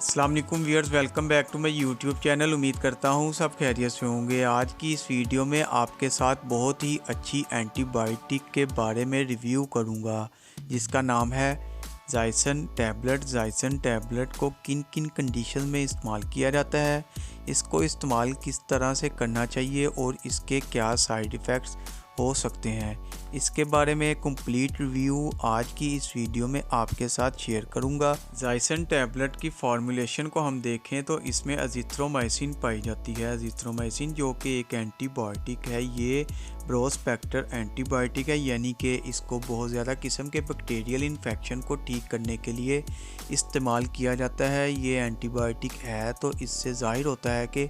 अस्सलाम वालेकुम viewers, welcome back to my YouTube channel. उम्मीद करता हूँ सब खैरियत से होंगे। आज की इस वीडियो में आपके साथ बहुत ही अच्छी एंटीबायोटिक के बारे में रिव्यू करूँगा जिसका नाम है ज़ाइसन टैबलेट। ज़ाइसन टैबलेट को किन किन कंडीशन में इस्तेमाल किया जाता है, इसको इस्तेमाल किस तरह से करना चाहिए और इसके क्या साइड इफ़ेक्ट्स हो सकते हैं, इसके बारे में कंप्लीट रिव्यू आज की इस वीडियो में आपके साथ शेयर करूंगा। ज़ाइसन टैबलेट की फार्मूलेशन को हम देखें तो इसमें अजिथ्रोमाइसिन पाई जाती है। अजिथ्रोमाइसिन जो कि एक एंटीबायोटिक है, ये ब्रॉड स्पेक्ट्रम एंटीबायोटिक है, यानी कि इसको बहुत ज़्यादा किस्म के बैक्टीरियल इन्फेक्शन को ठीक करने के लिए इस्तेमाल किया जाता है। ये एंटीबायोटिक है तो इससे ज़ाहिर होता है कि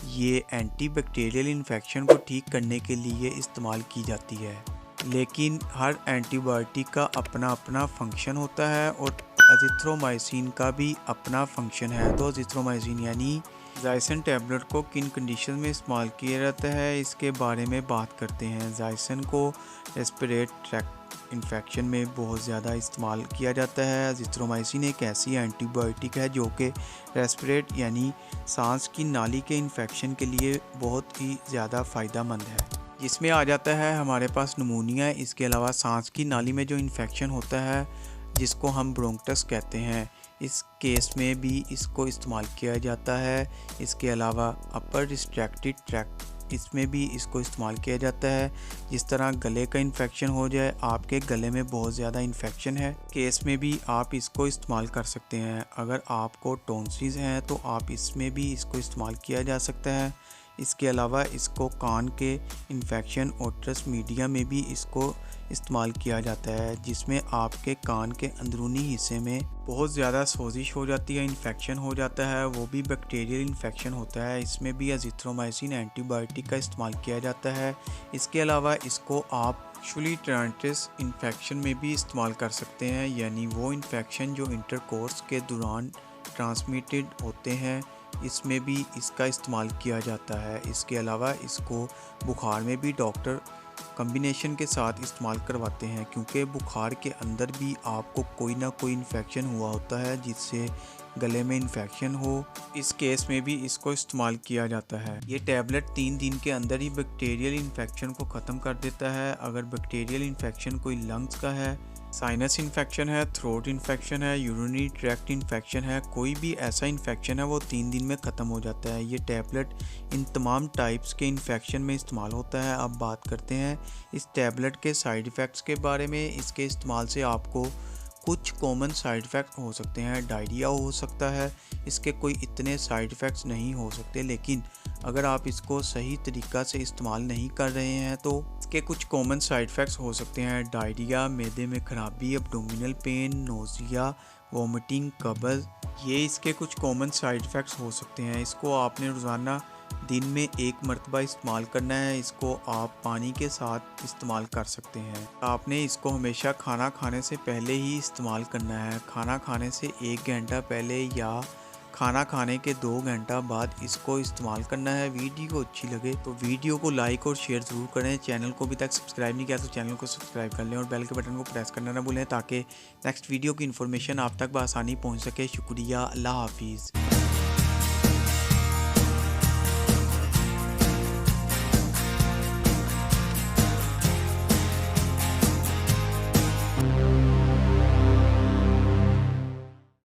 ये एंटीबैक्टीरियल इन्फेक्शन को ठीक करने के लिए इस्तेमाल की जाती है। लेकिन हर एंटीबायोटिक का अपना अपना फंक्शन होता है और अजिथ्रोमाइसिन का भी अपना फंक्शन है। तो अजिथ्रोमाइसिन यानी ज़ाइसन टैबलेट को किन कंडीशन में इस्तेमाल किया जाता है, इसके बारे में बात करते हैं। ज़ाइसन को रेस्पिरेटरी ट्रैक्ट इन्फेक्शन में बहुत ज़्यादा इस्तेमाल किया जाता है। अजिथ्रोमाइसिन एक ऐसी एंटीबायोटिक है जो कि रेस्पिरेट यानी सांस की नाली के इन्फेक्शन के लिए बहुत ही ज़्यादा फ़ायदेमंद है। जिसमें आ जाता है हमारे पास निमोनिया। इसके अलावा सांस की नाली में जो इन्फेक्शन होता है जिसको हम ब्रोंकटस कहते हैं, इस केस में भी इसको इस्तेमाल किया जाता है। इसके अलावा अपर रिस्ट्रैक्टेड ट्रैक्ट, इसमें भी इसको इस्तेमाल किया जाता है। जिस तरह गले का इन्फेक्शन हो जाए, आपके गले में बहुत ज़्यादा इन्फेक्शन है, केस में भी आप इसको इस्तेमाल कर सकते हैं। अगर आपको टॉन्सिल्स हैं तो आप इसमें भी इसको इस्तेमाल किया जा सकता है। इसके अलावा इसको कान के इन्फेक्शन ओटरस मीडिया में भी इसको इस्तेमाल किया जाता है, जिसमें आपके कान के अंदरूनी हिस्से में बहुत ज़्यादा सोजिश हो जाती है, इन्फेक्शन हो जाता है, वो भी बैक्टीरियल इन्फेक्शन होता है। इसमें भी अजिथ्रोमाइसिन एंटीबायोटिक का इस्तेमाल किया जाता है। इसके अलावा इसको आप सेक्सुअली ट्रांसमिटेड इन्फेक्शन में भी इस्तेमाल कर सकते हैं, यानी वो इन्फेक्शन जो इंटरकोर्स के दौरान ट्रांसमिटेड होते हैं, इसमें भी इसका इस्तेमाल किया जाता है। इसके अलावा इसको बुखार में भी डॉक्टर कॉम्बिनेशन के साथ इस्तेमाल करवाते हैं, क्योंकि बुखार के अंदर भी आपको कोई ना कोई इन्फेक्शन हुआ होता है जिससे गले में इन्फेक्शन हो। इस केस में भी इसको इस्तेमाल किया जाता है। ये टैबलेट 3 दिन के अंदर ही बैक्टीरियल इन्फेक्शन को ख़त्म कर देता है। अगर बैक्टीरियल इन्फेक्शन कोई लंग्स का है, साइनस इन्फेक्शन है, थ्रोट इन्फेक्शन है, यूरिनरी ट्रैक्ट इन्फेक्शन है, कोई भी ऐसा इन्फेक्शन है, वो 3 दिन में ख़त्म हो जाता है। ये टैबलेट इन तमाम टाइप्स के इन्फेक्शन में इस्तेमाल होता है। अब बात करते हैं इस टैबलेट के साइड इफ़ेक्ट्स के बारे में। इसके इस्तेमाल से आपको कुछ कॉमन साइड इफ़ेक्ट हो सकते हैं। डायरिया हो सकता है, इसके कोई इतने साइड इफ़ेक्ट्स नहीं हो सकते, लेकिन अगर आप इसको सही तरीक़ा से इस्तेमाल नहीं कर रहे हैं तो इसके कुछ कॉमन साइड इफ़ेक्ट्स हो सकते हैं। डायरिया, मैदे में खराबी, एब्डोमिनल पेन, नोज़िया, वॉमिटिंग, कब्ज़, ये इसके कुछ कॉमन साइड इफ़ेक्ट्स हो सकते हैं। इसको आपने रोज़ाना दिन में 1 मरतबा इस्तेमाल करना है। इसको आप पानी के साथ इस्तेमाल कर सकते हैं। आपने इसको हमेशा खाना खाने से पहले ही इस्तेमाल करना है। खाना खाने से 1 घंटा पहले या खाना खाने के 2 घंटा बाद इसको इस्तेमाल करना है। वीडियो अच्छी लगे तो वीडियो को लाइक और शेयर ज़रूर करें। चैनल को अभी तक सब्सक्राइब नहीं किया तो चैनल को सब्सक्राइब कर लें और बेल के बटन को प्रेस करना ना भूलें, ताकि नेक्स्ट वीडियो की इन्फॉर्मेशन आप तक बआसानी पहुँच सके। शुक्रिया, अल्लाह हाफिज़।